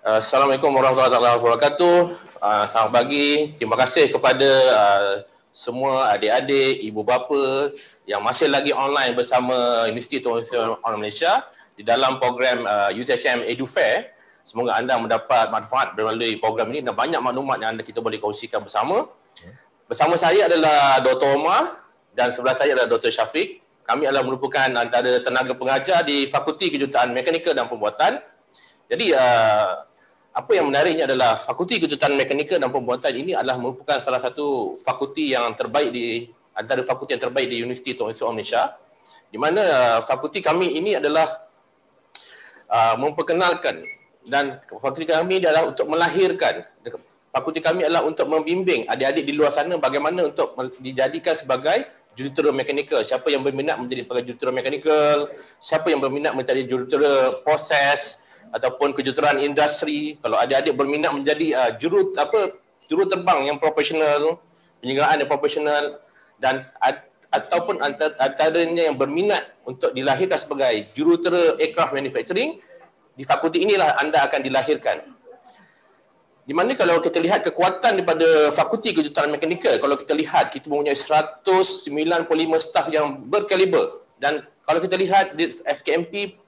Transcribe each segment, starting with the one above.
Assalamualaikum warahmatullahi wabarakatuh. Selamat pagi. Terima kasih kepada semua adik-adik, ibu bapa yang masih lagi online bersama Universiti Tunku Orang Malaysia di dalam program UTHM EduFair. Semoga anda mendapat manfaat melalui program ini dan banyak maklumat yang kita boleh kongsikan bersama. Bersama saya adalah Dr. Omar dan sebelah saya adalah Dr. Syafiq. Kami adalah merupakan antara tenaga pengajar di Fakulti Kejuruteraan Mekanikal dan Pembuatan. Jadi apa yang menariknya adalah Fakulti Kejuruteraan Mekanikal dan Pembuatan ini adalah merupakan salah satu fakulti yang terbaik di antara fakulti yang terbaik di Universiti Tunku Orang Malaysia, di mana fakulti kami ini adalah memperkenalkan, dan fakulti kami adalah untuk melahirkan. Fakulti kami adalah untuk membimbing adik-adik di luar sana bagaimana untuk dijadikan sebagai jurutera mekanikal. Siapa yang berminat menjadi sebagai jurutera mekanikal, siapa yang berminat menjadi jurutera proses ataupun kejuruteraan industri. Kalau adik-adik berminat menjadi juruterbang yang profesional, penyegaraan yang profesional, dan ataupun antaranya yang berminat untuk dilahirkan sebagai jurutera aircraft manufacturing, di fakulti inilah anda akan dilahirkan. Di mana kalau kita lihat kekuatan daripada Fakulti Kejuruteraan Mekanikal, kalau kita lihat kita mempunyai 195 staf yang berkaliber, dan kalau kita lihat di FKMP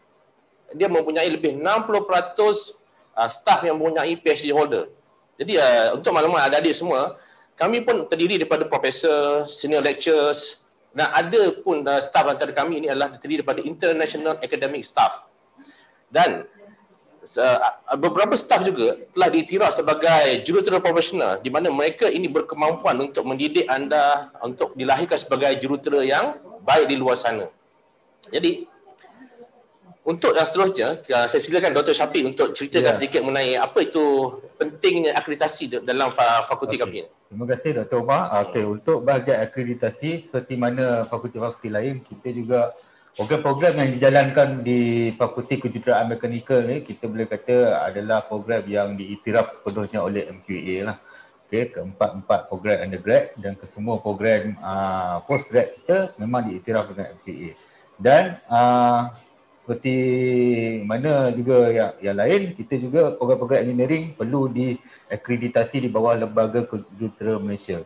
dia mempunyai lebih 60% staf yang mempunyai PhD holder. Jadi untuk maklumat adik-adik semua, kami pun terdiri daripada profesor, senior lecturers, dan ada pun staf antara kami ini adalah terdiri daripada international academic staff. Dan beberapa staf juga telah diiktiraf sebagai jurutera profesional, di mana mereka ini berkemampuan untuk mendidik anda untuk dilahirkan sebagai jurutera yang baik di luar sana. Jadi untuk yang seterusnya, saya silakan Dr. Syafiq untuk ceritakan sedikit mengenai apa itu pentingnya akreditasi dalam fakulti kami. Terima kasih Dr. Omar. Untuk bahagian akreditasi, seperti mana fakulti-fakulti lain, kita juga program-program yang dijalankan di Fakulti Kejuruteraan Mekanikal ni, kita boleh kata adalah program yang diiktiraf sepenuhnya oleh MQA lah. Keempat-empat program undergrad dan kesemua program postgrad kita memang diiktiraf dengan MQA. Dan seperti mana juga yang lain, kita juga program-program engineering perlu diakreditasi di bawah Lembaga Kejuruteraan Malaysia.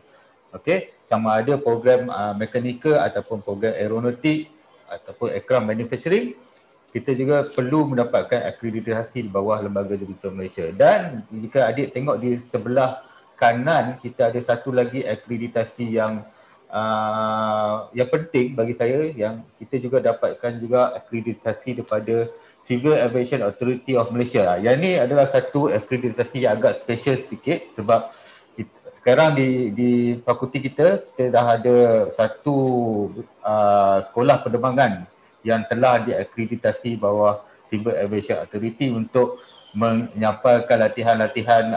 Sama ada program mekanikal ataupun program aeronautik ataupun aircraft manufacturing, kita juga perlu mendapatkan akreditasi di bawah Lembaga Kejuruteraan Malaysia. Dan jika adik tengok di sebelah kanan, kita ada satu lagi akreditasi yang penting bagi saya, yang kita juga dapatkan juga akreditasi daripada Civil Aviation Authority of Malaysia. Yang ini adalah satu akreditasi yang agak special sedikit, sebab sekarang di fakulti kita dah ada satu sekolah penerbangan yang telah diakreditasi bawah Civil Aviation Authority untuk menyampaikan latihan-latihan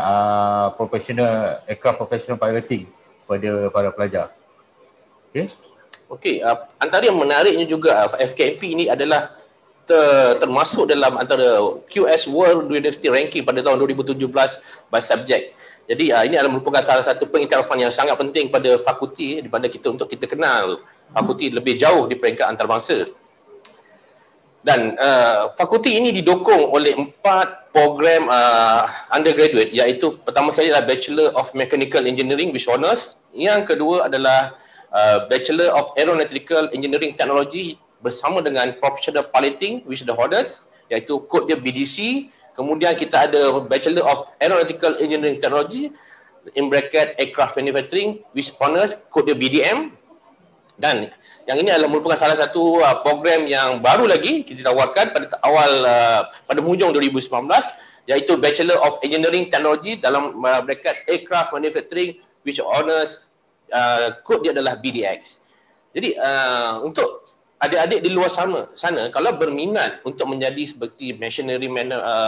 professional aircraft professional piloting kepada para pelajar. Antara yang menariknya juga, FKMP ini adalah termasuk dalam antara QS World University Ranking pada tahun 2017 by subject. Jadi ini adalah merupakan salah satu pengiktirafan yang sangat penting pada fakulti, di mana untuk kita kenal fakulti lebih jauh di peringkat antarabangsa. Dan fakulti ini didukung oleh 4 program undergraduate, iaitu pertama sekali adalah Bachelor of Mechanical Engineering with Honours, yang kedua adalah Bachelor of Aeronautical Engineering Technology bersama dengan Professional Piloting with the Honours, iaitu kod dia BDC. Kemudian kita ada Bachelor of Aeronautical Engineering Technology in bracket Aircraft Manufacturing with Honours, kod dia BDM. Dan yang ini adalah merupakan salah satu program yang baru lagi kita tawarkan pada hujung 2019, iaitu Bachelor of Engineering Technology dalam bracket Aircraft Manufacturing with Honours, kod dia adalah BDX. Jadi untuk adik-adik di luar sana kalau berminat untuk menjadi seperti machinery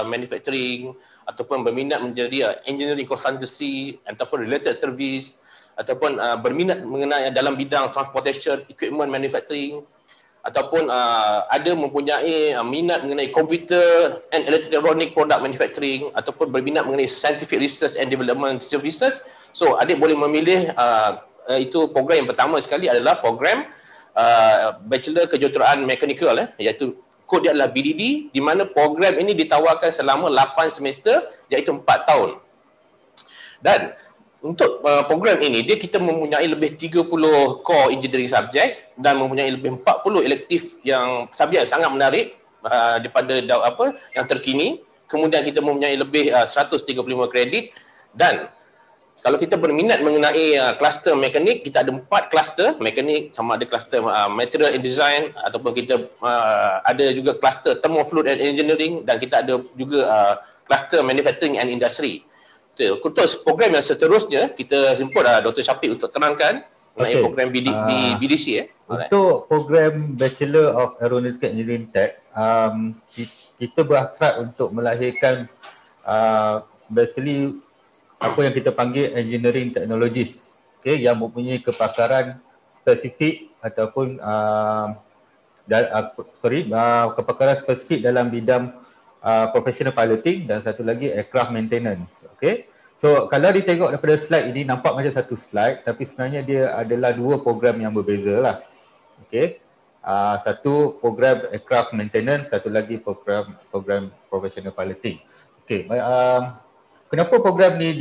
manufacturing ataupun berminat menjadi engineering consultancy ataupun related service, ataupun berminat mengenai dalam bidang transportation equipment manufacturing, ataupun ada mempunyai minat mengenai computer and electronic product manufacturing, ataupun berminat mengenai scientific research and development services, so adik boleh memilih itu program yang pertama sekali adalah program Bachelor Kejuruteraan Mekanikal, iaitu kod dia adalah BDD, di mana program ini ditawarkan selama 8 semester iaitu 4 tahun. Dan untuk program ini kita mempunyai lebih 30 core engineering subject dan mempunyai lebih 40 elektif yang subjek sangat menarik daripada yang terkini. Kemudian kita mempunyai lebih 135 kredit, dan kalau kita berminat mengenai kluster mekanik, kita ada 4 kluster mekanik, sama ada kluster material and design, ataupun kita ada juga kluster thermofluid and engineering, dan kita ada juga kluster manufacturing and industry. Untuk program yang seterusnya, kita jemput Dr. Syafiq untuk terangkan mengenai program BDC. Untuk program Bachelor of Aeronautical Engineering Tech, kita berhasrat untuk melahirkan basically apa yang kita panggil engineering technologies, yang mempunyai kepakaran spesifik ataupun kepakaran spesifik dalam bidang professional piloting, dan satu lagi aircraft maintenance. So kalau ditengok daripada slide ini nampak macam satu slide, tapi sebenarnya dia adalah 2 program yang berbeza lah. Satu program aircraft maintenance, satu lagi program professional piloting. Kenapa program ni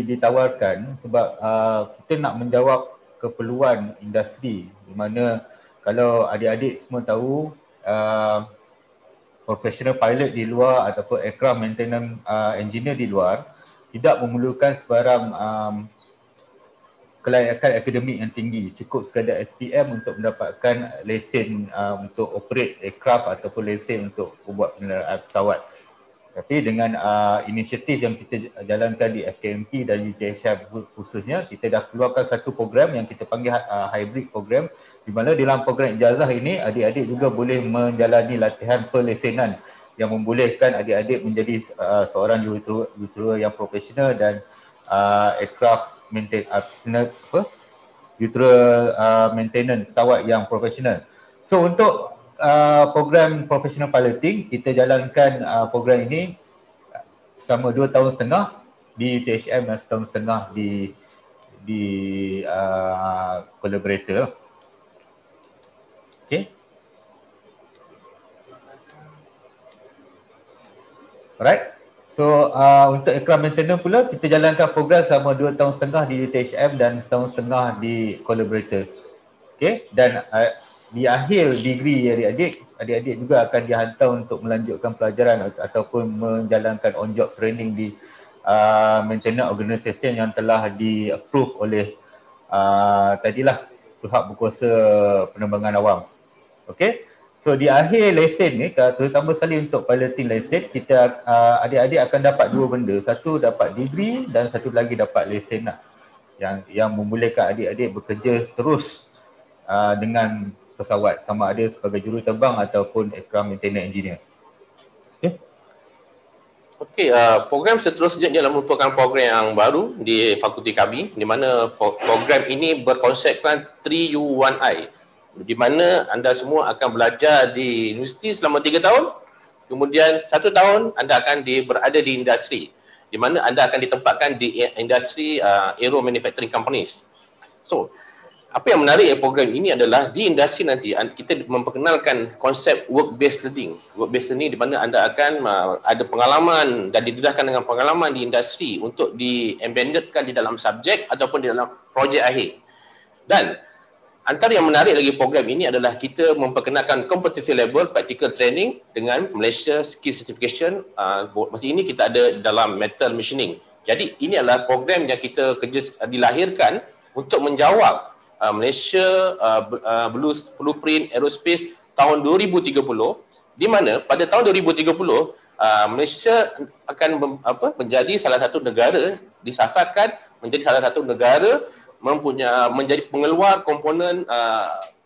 ditawarkan? Sebab kita nak menjawab keperluan industri, di mana kalau adik-adik semua tahu professional pilot di luar ataupun aircraft maintenance engineer di luar tidak memerlukan sebarang kelayakan akademik yang tinggi. Cukup sekadar SPM untuk mendapatkan lesen untuk operate aircraft ataupun lesen untuk membuat penerbangan pesawat. Tapi dengan inisiatif yang kita jalankan di FKMP dan UTHF khususnya, kita dah keluarkan satu program yang kita panggil hybrid program, di mana dalam program ijazah ini adik-adik juga boleh menjalani latihan perlesenan yang membolehkan adik-adik menjadi seorang jurutera yang profesional dan aircraft maintenance pesawat yang profesional. So untuk program professional piloting, kita jalankan program ini selama 2 tahun setengah di UTHM dan setahun setengah di collaborator. Alright. So untuk aircraft maintenance pula kita jalankan program selama 2 tahun setengah di UTHM dan setahun setengah di collaborator. Dan di akhir degree adik-adik juga akan dihantar untuk melanjutkan pelajaran ataupun menjalankan on-job training di maintenance organisation yang telah di-approve oleh tadilah pihak berkuasa penerbangan awam. So di akhir lesen ni, terutama sekali untuk piloting lesen, kita adik-adik akan dapat 2 benda. Satu dapat degree dan satu lagi dapat lesen lah, yang membolehkan adik-adik bekerja terus dengan pesawat, sama ada sebagai juruterbang ataupun aircraft maintenance engineer. Program seterusnya adalah merupakan program yang baru di fakulti kami, di mana program ini berkonsepkan 3U1I, di mana anda semua akan belajar di universiti selama 3 tahun, kemudian 1 tahun anda akan berada di industri, di mana anda akan ditempatkan di industri aero manufacturing companies. So, apa yang menarik program ini adalah di industri nanti kita memperkenalkan konsep work-based learning. Work-based learning di mana anda akan ada pengalaman dan didedahkan dengan pengalaman di industri untuk di-embeddedkan di dalam subjek ataupun di dalam projek akhir. Dan antara yang menarik lagi program ini adalah kita memperkenalkan competency level practical training dengan Malaysia Skill Certification. Masa ini kita ada dalam metal machining. Jadi ini adalah program yang kita dilahirkan untuk menjawab Malaysia Blueprint Aerospace tahun 2030, di mana pada tahun 2030 Malaysia akan menjadi salah satu negara disasarkan menjadi salah satu negara menjadi pengeluar komponen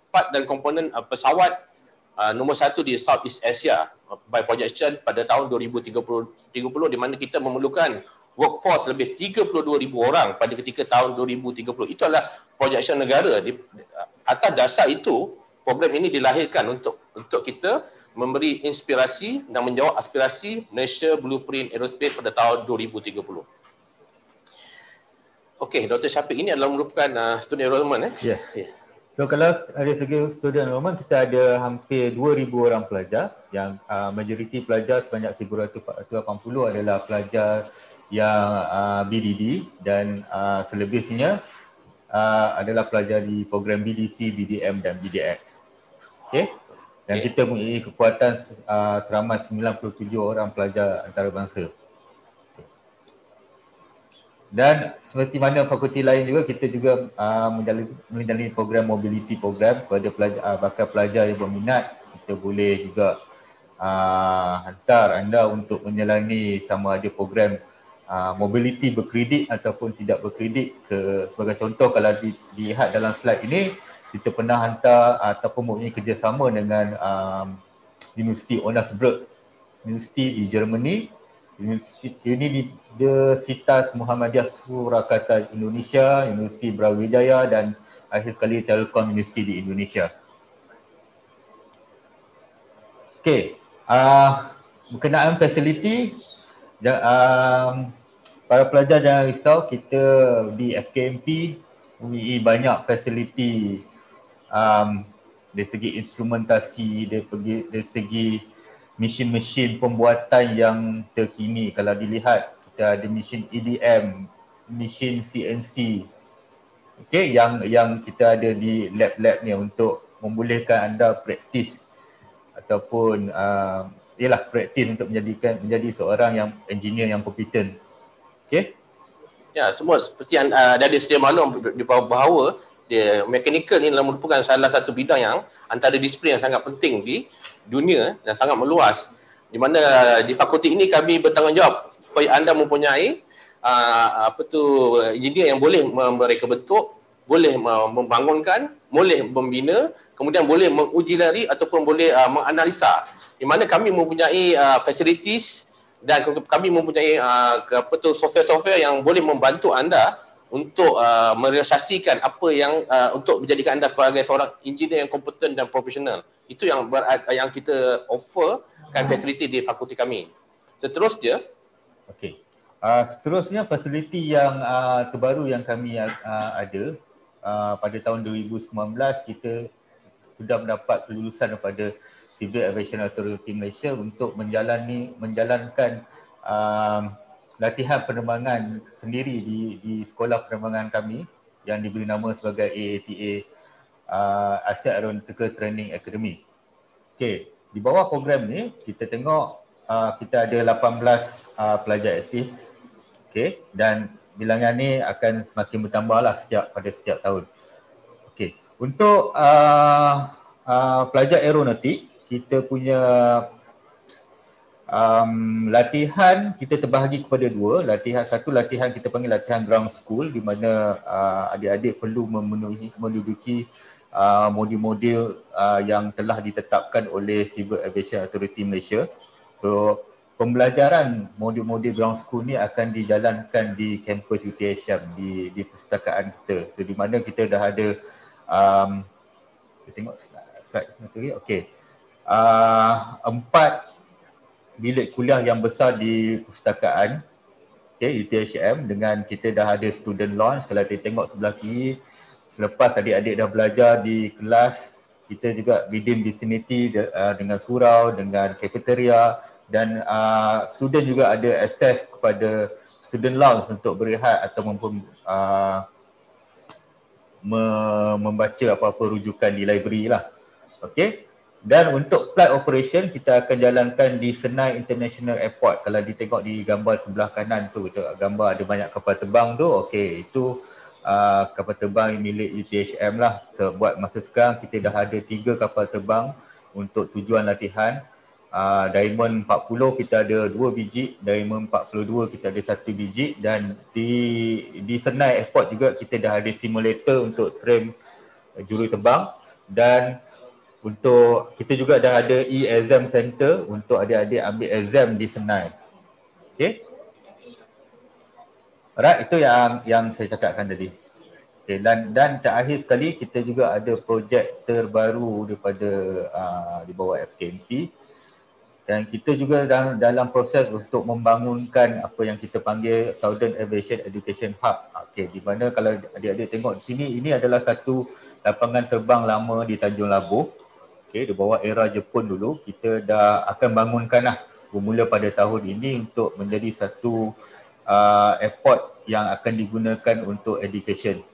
part dan komponen pesawat nombor 1 di Southeast Asia by projection pada tahun 2030, di mana kita memerlukan workforce lebih 32,000 orang pada ketika tahun 2030. Itu adalah projection negara. Atas dasar itu, program ini dilahirkan untuk kita memberi inspirasi dan menjawab aspirasi Malaysia Blueprint Aerospace pada tahun 2030. Dr. Syafiq ini adalah merupakan student enrollment. Yeah. So kalau dari segi student enrollment, kita ada hampir 2,000 orang pelajar yang majoriti pelajar sebanyak 1,480 adalah pelajar yang BDD dan selebihnya adalah pelajar di program BDC, BDM dan BDX. Okay? Dan kita mempunyai kekuatan seramai 97 orang pelajar antarabangsa. Dan seperti mana fakulti lain juga, kita juga menjalani program mobility program kepada bakal pelajar yang berminat. Kita boleh juga hantar anda untuk menjalani sama ada program mobility berkredit ataupun tidak berkredit. Sebagai contoh, kalau dilihat dalam slide ini, kita pernah hantar ataupun mempunyai kerjasama dengan University Onasbruck University di Germany, Universitas Muhammadiyah Surakarta Indonesia, Universiti Brawijaya dan akhir sekali Telkom University di Indonesia. Okey, berkenaan fasiliti, para pelajar jangan risau, kita di FKMP mempunyai banyak fasiliti dari segi instrumentasi, dari segi mesin-mesin pembuatan yang terkini. Kalau dilihat, kita ada mesin EDM, mesin CNC, okay, yang kita ada di lab-lab ni untuk membolehkan anda praktis ataupun praktis untuk menjadi seorang yang engineer yang kompeten. Okay? Ya, semua seperti yang dari sedia maklum di bahawa mechanical ni merupakan salah satu bidang yang antara disiplin yang sangat penting di dunia dan sangat meluas. Di mana di fakulti ini kami bertanggungjawab supaya anda mempunyai engineer yang boleh mereka bentuk, boleh membangunkan, boleh membina, kemudian boleh menguji lari ataupun boleh menganalisa. Di mana kami mempunyai facilities dan kami mempunyai software-software yang boleh membantu anda untuk merealisasikan apa yang untuk menjadikan anda sebagai seorang engineer yang kompeten dan profesional. Itu yang kita offerkan fasiliti di fakulti kami. Seterusnya, okey. Seterusnya fasiliti yang terbaru yang kami ada pada tahun 2019, kita sudah mendapat kelulusan daripada Civil Aviation Authority Malaysia untuk menjalankan latihan penerbangan sendiri di sekolah penerbangan kami yang diberi nama sebagai AATA, Asia Aeronautical Training Academy. Okey, di bawah program ni kita tengok kita ada 18 pelajar aktif. Okey, dan bilangan ni akan semakin bertambahlah pada setiap tahun. Okey, untuk pelajar aeronautik, kita punya latihan kita terbahagi kepada dua. Satu latihan kita panggil latihan ground school, di mana adik-adik perlu menduduki modul-modul yang telah ditetapkan oleh Civil Aviation Authority Malaysia. So pembelajaran modul-modul ground school ni akan dijalankan di kampus UTHM di perpustakaan kita. So di mana kita dah ada kita tengok slide ni. Okey. 4 bilik kuliah yang besar di perpustakaan, UTHM, dengan kita dah ada student lounge. Kalau kita tengok sebelah kiri, selepas adik-adik dah belajar di kelas, kita juga within vicinity dengan surau, dengan cafeteria, dan student juga ada akses kepada student lounge untuk berehat atau membaca apa-apa rujukan di library lah. Okey. Dan untuk flight operation, kita akan jalankan di Senai International Airport. Kalau ditengok di gambar sebelah kanan tu, gambar ada banyak kapal terbang tu. Okey, itu kapal terbang milik UTHM lah. So, buat masa sekarang kita dah ada 3 kapal terbang untuk tujuan latihan. Diamond 40 kita ada 2 biji, Diamond 42 kita ada 1 biji, dan di Senai Airport juga kita dah ada simulator untuk tram juruterbang, dan untuk kita juga dah ada e-exam center untuk adik-adik ambil exam di Senai. Okey. Alright, itu yang saya cakapkan tadi. Okay, dan terakhir sekali kita juga ada projek terbaru daripada di bawah FKMP, dan kita juga dalam proses untuk membangunkan apa yang kita panggil Southern Aviation Education Hub. Okey, di mana kalau adik-adik tengok di sini, ini adalah satu lapangan terbang lama di Tanjung Labuh. Di bawah era Jepun dulu, kita dah akan bangunkan lah bermula pada tahun ini untuk menjadi satu airport yang akan digunakan untuk education.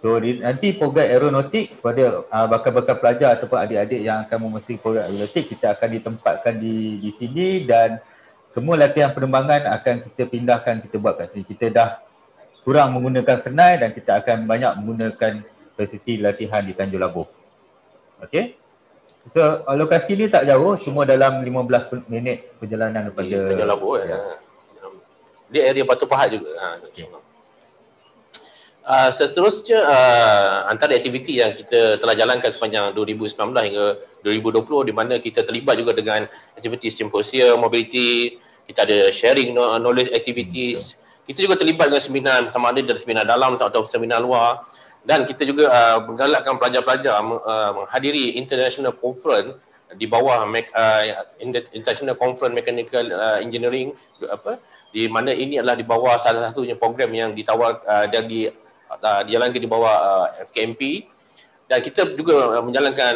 So nanti program aeronautik kepada bakal-bakal pelajar ataupun adik-adik yang akan memenuhi program aeronautik, kita akan ditempatkan di sini dan semua latihan penerbangan akan kita pindahkan, kita buat kat sini. Kita dah kurang menggunakan Senai dan kita akan banyak menggunakan fasiliti latihan di Tanjung Labuh. So lokasi ni tak jauh, cuma dalam 15 minit perjalanan daripada Tanjung Labuh Dia area Batu Pahat juga. Seterusnya, antara aktiviti yang kita telah jalankan sepanjang 2019 hingga 2020 di mana kita terlibat juga dengan aktiviti simposium, mobility, kita ada sharing knowledge activities, kita juga terlibat dengan seminar sama ada dari seminar dalam atau seminar luar, dan kita juga menggalakkan pelajar-pelajar menghadiri international conference di bawah International Conference Mechanical Engineering, di mana ini adalah di bawah salah satunya program yang ditawar dan dijalankan di bawah FKMP, dan kita juga menjalankan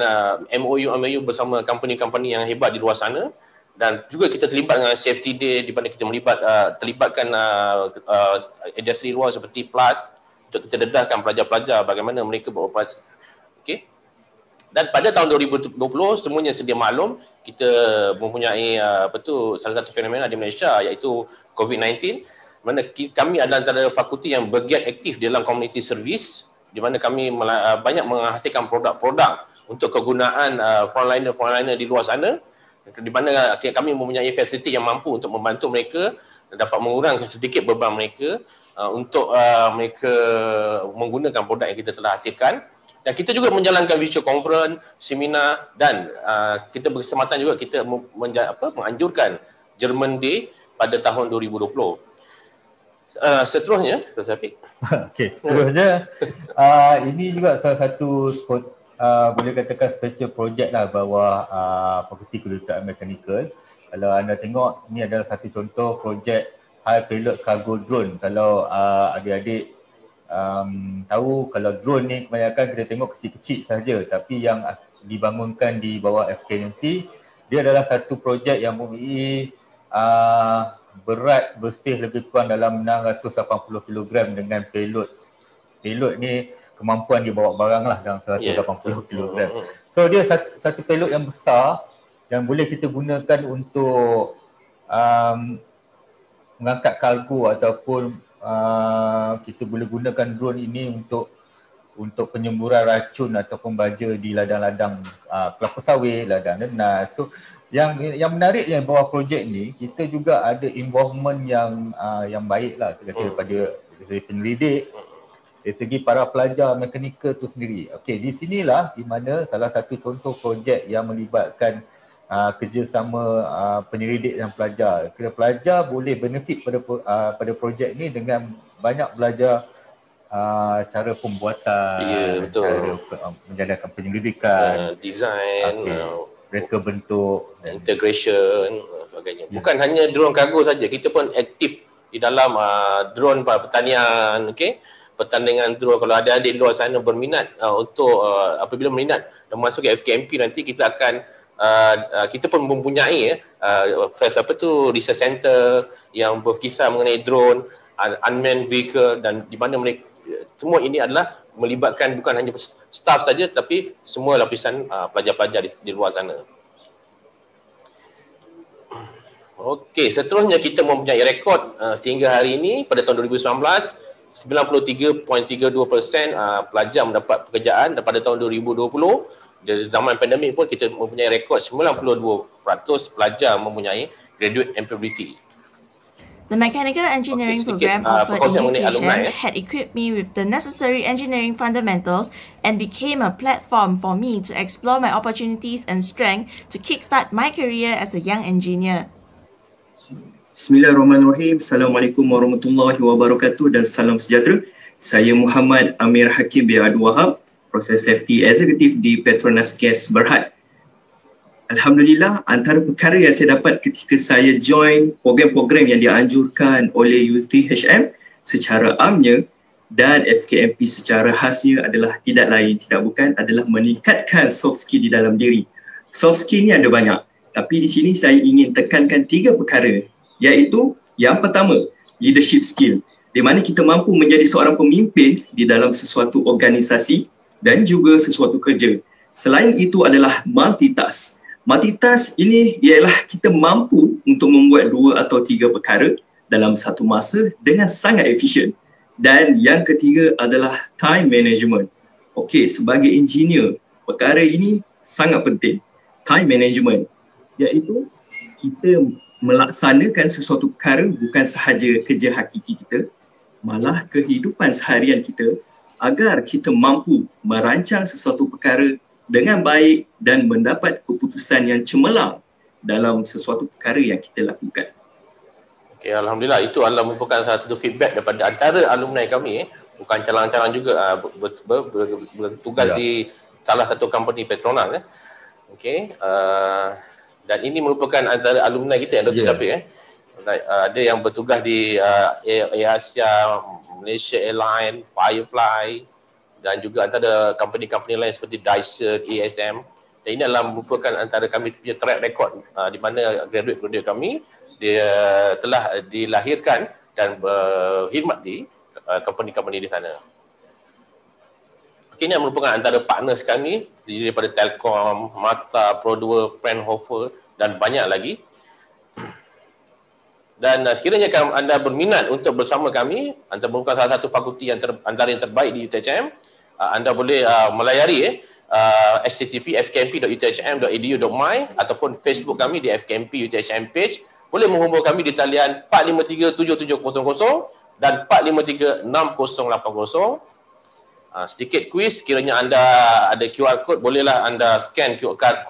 MOU bersama company-company yang hebat di luar sana, dan juga kita terlibat dengan safety day di mana kita terlibatkan industri luar seperti PLAS untuk kita dedahkan pelajar-pelajar bagaimana mereka beroperasi. Dan pada tahun 2020 semuanya sedia maklum, kita mempunyai salah satu fenomena di Malaysia iaitu COVID-19, mana kami adalah antara fakulti yang bergiat aktif dalam community service, di mana kami banyak menghasilkan produk-produk untuk kegunaan frontliner di luar sana, di mana kami mempunyai fasiliti yang mampu untuk membantu mereka dapat mengurangkan sedikit beban mereka untuk mereka menggunakan produk yang kita telah hasilkan. Dan kita juga menjalankan virtual conference, seminar, dan kita berkesempatan juga kita menganjurkan German Day pada tahun 2020. Seterusnya, seterusnya ini juga salah satu boleh katakan special project lah bawah Fakulti Kejuruteraan Mekanikal. Kalau anda tengok, ini adalah satu contoh projek high payload cargo drone. Kalau adik-adik tahu, kalau drone ni kebanyakan kita tengok kecil-kecil saja, tapi yang dibangunkan di bawah FKMP, dia adalah satu projek yang mempunyai berat bersih lebih kurang dalam 680 kg dengan payload. Payload ni kemampuan dia bawa barang lah dalam 180 kg. So dia satu payload yang besar yang boleh kita gunakan untuk mengangkat kargo ataupun kita boleh gunakan drone ini untuk penyemburan racun ataupun baja di ladang-ladang kelapa sawit, ladang nenas. So yang menariknya bawah projek ni, kita juga ada involvement yang baik lah daripada dari penyelidik, dari segi para pelajar mekanikal tu sendiri. Di sinilah di mana salah satu contoh projek yang melibatkan kerjasama penyelidik dan pelajar. Pelajar boleh benefit pada projek ni dengan banyak belajar cara pembuatan, cara menjalankan penyelidikan, design, reka bentuk, integration, sebagainya. Bukan hanya drone kargo saja, kita pun aktif di dalam drone pertanian, pertandingan drone. Kalau ada adik di luar sana berminat untuk apabila berminat dan masuk ke FKMP, nanti kita akan kita pun mempunyai research center yang berkisar mengenai drone, unmanned vehicle, dan di mana mereka semua ini adalah melibatkan bukan hanya staff saja tapi semua lapisan pelajar-pelajar di luar sana. Seterusnya kita mempunyai rekod sehingga hari ini pada tahun 2019 93.32% pelajar mendapat pekerjaan, dan pada tahun 2020 dari zaman pandemik pun kita mempunyai rekod 92% pelajar mempunyai graduate employability. The mechanical engineering program offered in education had equipped me with the necessary engineering fundamentals and became a platform for me to explore my opportunities and strength to kickstart my career as a young engineer. Bismillahirrahmanirrahim. Assalamualaikum warahmatullahi wabarakatuh dan salam sejahtera. Saya Muhammad Amir Hakim bin Abdul Wahab, Proses Safety Executive di Petronas Gas Berhad. Alhamdulillah, antara perkara yang saya dapat ketika saya join program-program yang dianjurkan oleh UTHM secara amnya, dan FKMP secara khasnya adalah tidak lain tidak bukan adalah meningkatkan soft skill di dalam diri. Soft skill ni ada banyak, tapi di sini saya ingin tekankan 3 perkara, iaitu yang pertama, leadership skill, di mana kita mampu menjadi seorang pemimpin di dalam sesuatu organisasi dan juga sesuatu kerja. Selain itu adalah multitask. Multitask ini ialah kita mampu untuk membuat 2 atau 3 perkara dalam satu masa dengan sangat efisien. Dan yang ketiga adalah time management. Okey, sebagai engineer, perkara ini sangat penting. Time management, iaitu kita melaksanakan sesuatu perkara bukan sahaja kerja hakiki kita, malah kehidupan seharian kita agar kita mampu merancang sesuatu perkara dengan baik dan mendapat keputusan yang cemerlang dalam sesuatu perkara yang kita lakukan. Okay, Alhamdulillah, itu adalah merupakan satu feedback daripada antara alumni kami, bukan calang-calang juga, bertugas di salah satu company Petronas. Okay, dan ini merupakan antara alumni kita, Dr. Syafiq. Ada yang bertugas di AirAsia, Malaysia Airlines, Firefly, dan juga antara company-company lain seperti Dyson, ASM. Dan ini adalah merupakan antara kami punya track record di mana graduate-graduate kami dia telah dilahirkan dan berkhidmat di company-company di sana. Okay, ini merupakan antara partners kami daripada Telkom, Mata, Pro2, Fraunhofer dan banyak lagi. Dan sekiranya anda berminat untuk bersama kami, anda merupakan salah satu fakulti yang antara yang terbaik di UTHM, anda boleh melayari http://fkmp.uthm.edu.my ataupun Facebook kami di FKMP UTHM page. Boleh menghubungi kami di talian 453-7700 dan 453-6080. Sedikit kuis, sekiranya anda ada QR code, bolehlah anda scan QR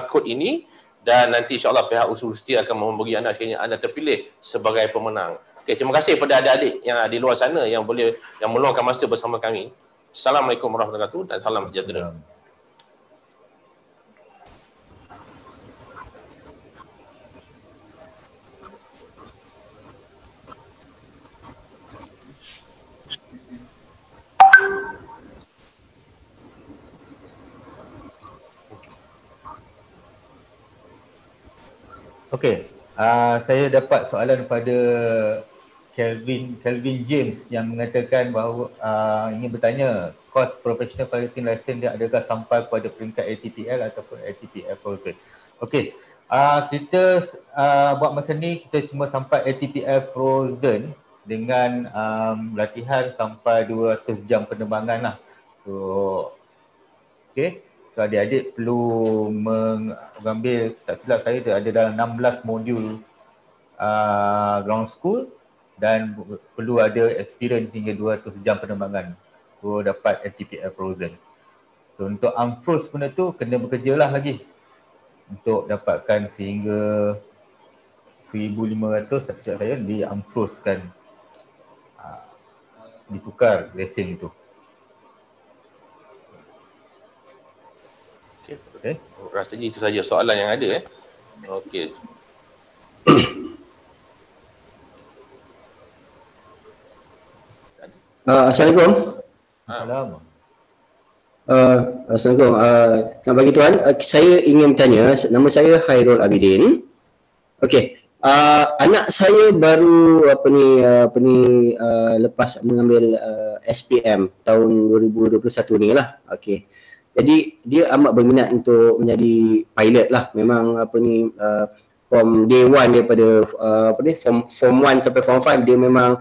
code ini dan nanti insyaAllah pihak universiti akan memberi anda sekiranya anda terpilih sebagai pemenang. Okay, terima kasih kepada adik-adik yang di luar sana yang meluangkan masa bersama kami. Assalamualaikum warahmatullahi wabarakatuh dan salam sejahtera. Okey, saya dapat soalan daripada Kelvin James yang mengatakan bahawa ingin bertanya kos professional piloting license dia adakah sampai pada peringkat ATPL ataupun ATPL Frozen. Okey, kita buat masa ni kita cuma sampai ATPL Frozen dengan latihan sampai 200 jam penerbangan lah. So, okey. So, adik-adik perlu mengambil, tak silap saya ada dalam 16 modul ground school dan perlu ada experience hingga 200 jam penerbangan untuk dapat ATPL Frozen. So, untuk UMFROS benda tu kena bekerjalah lagi untuk dapatkan sehingga 1,500 tak silap saya di UMFROS kan ditukar lesen itu. Okay. Rasanya itu saja soalan yang ada. Okey. Assalamualaikum. Assalamualaikum. Nak bagi tuan, saya ingin bertanya, nama saya Hairul Abidin. Okey. Anak saya baru lepas mengambil SPM tahun 2021 ni lah. Okey. Jadi dia amat berminat untuk menjadi pilot lah. Memang from day one daripada form 1 sampai form 5 dia memang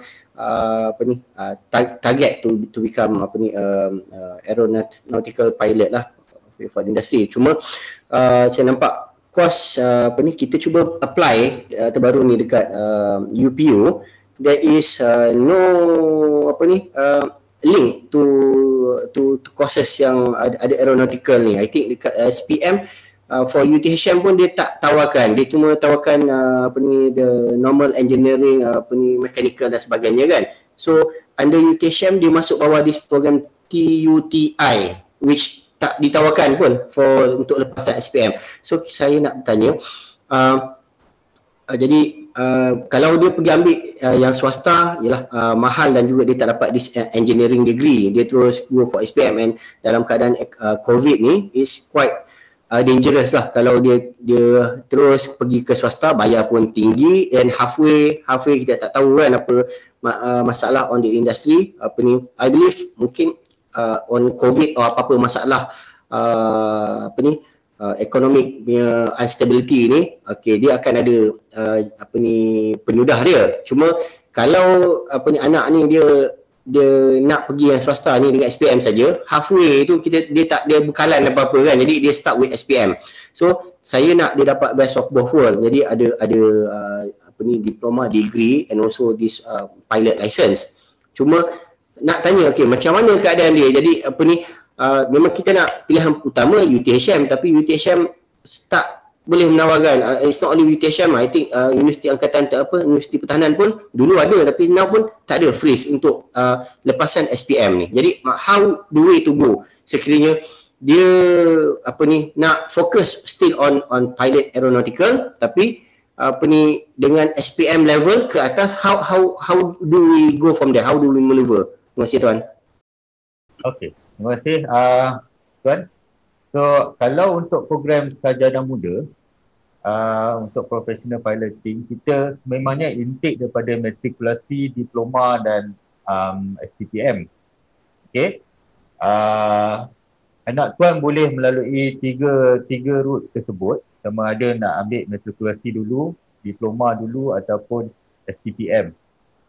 target to become aeronautical pilot lah for the industry. Cuma saya nampak course kita cuba apply terbaru ni dekat UPU, there is no link to courses yang ada aeronautical ni. I think dekat SPM for UTHM pun dia tak tawarkan. Dia cuma tawarkan the normal engineering, mechanical dan sebagainya kan. So under UTHM dia masuk bawah this program TUTI which tak ditawarkan pun untuk lepasan SPM. So saya nak bertanya, jadi kalau dia pergi ambil yang swasta ialah mahal dan juga dia tak dapat this engineering degree, dia terus go for SPM, and dalam keadaan COVID ni is quite dangerous lah kalau dia terus pergi ke swasta, bayar pun tinggi, dan halfway kita tak tahu kan apa masalah on the industry apa ni. I believe mungkin on COVID atau apa-apa masalah economic punya instability ni, okay, dia akan ada penyudah dia. Cuma kalau anak ni dia nak pergi yang swasta ni dengan SPM saja, halfway tu dia tak ada bekalan apa-apa kan, jadi dia start with SPM. So saya nak dia dapat best of both world, jadi ada diploma, degree and also this pilot license. Cuma nak tanya, okay, macam mana keadaan dia? Jadi memang kita nak pilihan utama UTHM, tapi UTHM tak boleh menawarkan. It's not only UTHM, I think Universiti Angkatan Universiti Pertahanan pun dulu ada, tapi now pun tak ada freeze untuk lepasan SPM ni. Jadi how the way to go sekiranya dia nak fokus still on pilot aeronautical, tapi dengan SPM level ke atas, how do we go from there, how do we maneuver? Terima kasih tuan. Okay, terima kasih tuan. So kalau untuk program sarjana muda untuk professional piloting, kita memangnya intake daripada matrikulasi, diploma dan STPM. Okay, anak tuan boleh melalui tiga route tersebut, sama ada nak ambil matrikulasi dulu, diploma dulu ataupun STPM.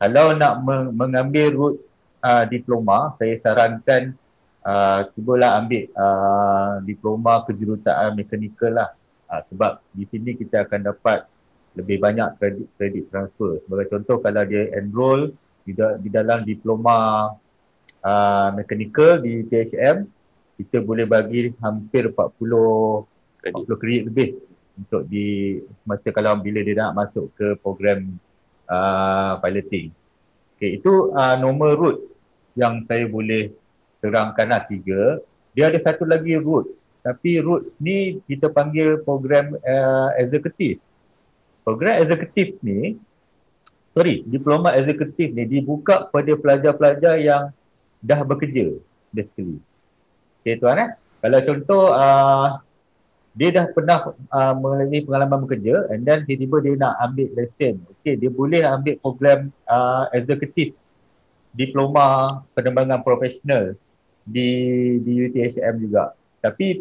Kalau nak mengambil route diploma, saya sarankan cubalah ambil diploma kejuruteraan mekanikal lah. Sebab di sini kita akan dapat lebih banyak kredit transfer. Sebagai contoh, kalau dia enroll di dalam diploma mekanikal di THM, kita boleh bagi hampir 40 kredit lebih untuk semasa kalau bila dia nak masuk ke program piloting. Okay, itu normal route yang saya boleh terangkanlah 3. Dia ada satu lagi route, tapi route ni kita panggil program eksekutif. Program eksekutif ni, diploma eksekutif ni dibuka pada pelajar-pelajar yang dah bekerja basically. Okay tuan, kalau contoh dia dah pernah mengalami pengalaman bekerja and then tiba-tiba dia nak ambil lesen. Okay, dia boleh ambil program eksekutif diploma penerbangan profesional di UTHM juga. Tapi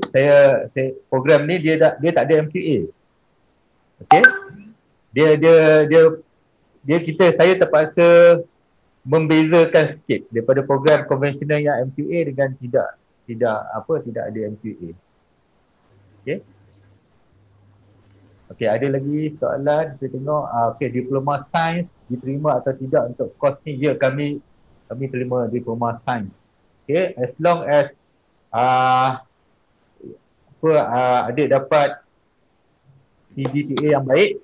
program ni dia tak ada MQA. Okey. Saya terpaksa membezakan sikit daripada program konvensional yang MQA dengan tidak ada MQA. Okey. Okey, ada lagi soalan kita tengok. Okey, diploma sains diterima atau tidak untuk kos ni? Ya, kami terima diploma sains. Okay, as long as adik dapat CGPA yang baik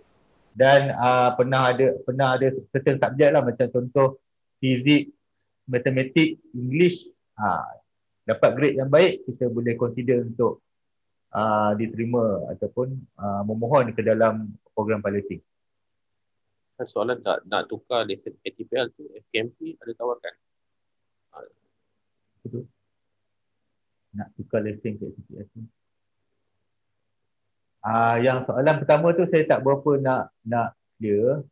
dan pernah ada certain subjek lah, macam contoh fizik, matematik, English, dapat grade yang baik, kita boleh consider untuk diterima ataupun memohon ke dalam program piloting. Soalan nak tukar lesen ATPL tu, FKMP ada tawarkan? Betul. Nak tukar lesen ke ATPL tu. Yang soalan pertama tu saya tak berapa nak clear.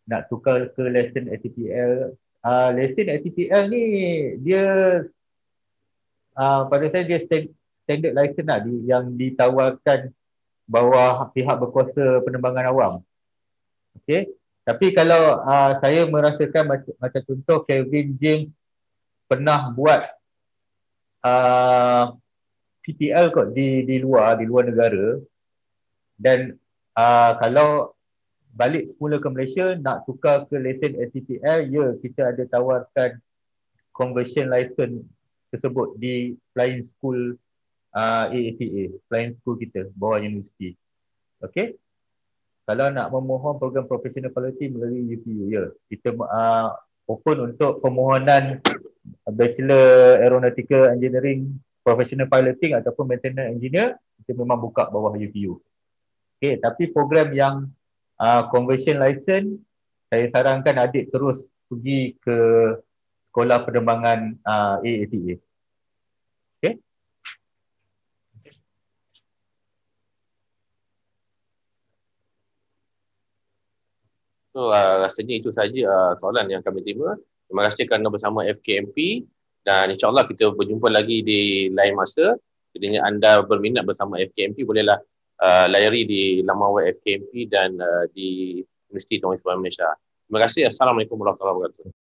Nak tukar ke lesen ATPL. Lesen ATPL ni dia pada saya dia standard license lah yang ditawarkan bawah pihak berkuasa penerbangan awam. Okey. Tapi kalau saya merasakan macam contoh Kelvin James pernah buat CPL kot di luar negara, dan kalau balik semula ke Malaysia nak tukar ke lesen ATPL, ya, kita ada tawarkan conversion license tersebut di flying school AATA, flying school kita bawah universiti. Okey. Kalau nak memohon program professional piloting melalui UPU, ya, kita open untuk permohonan Bachelor Aeronautical Engineering Professional Piloting ataupun Maintenance Engineer, kita memang buka bawah UPU. Okay, tapi program yang conversion license, saya sarankan adik terus pergi ke sekolah penerbangan AATA. Okay. So rasanya itu saja soalan yang kami terima. Terima kasih kerana bersama FKMP dan insyaAllah kita berjumpa lagi di lain masa. Jadi anda berminat bersama FKMP bolehlah layari di laman web FKMP dan di Universiti Tungai Malaysia. Terima kasih. Assalamualaikum warahmatullahi wabarakatuh.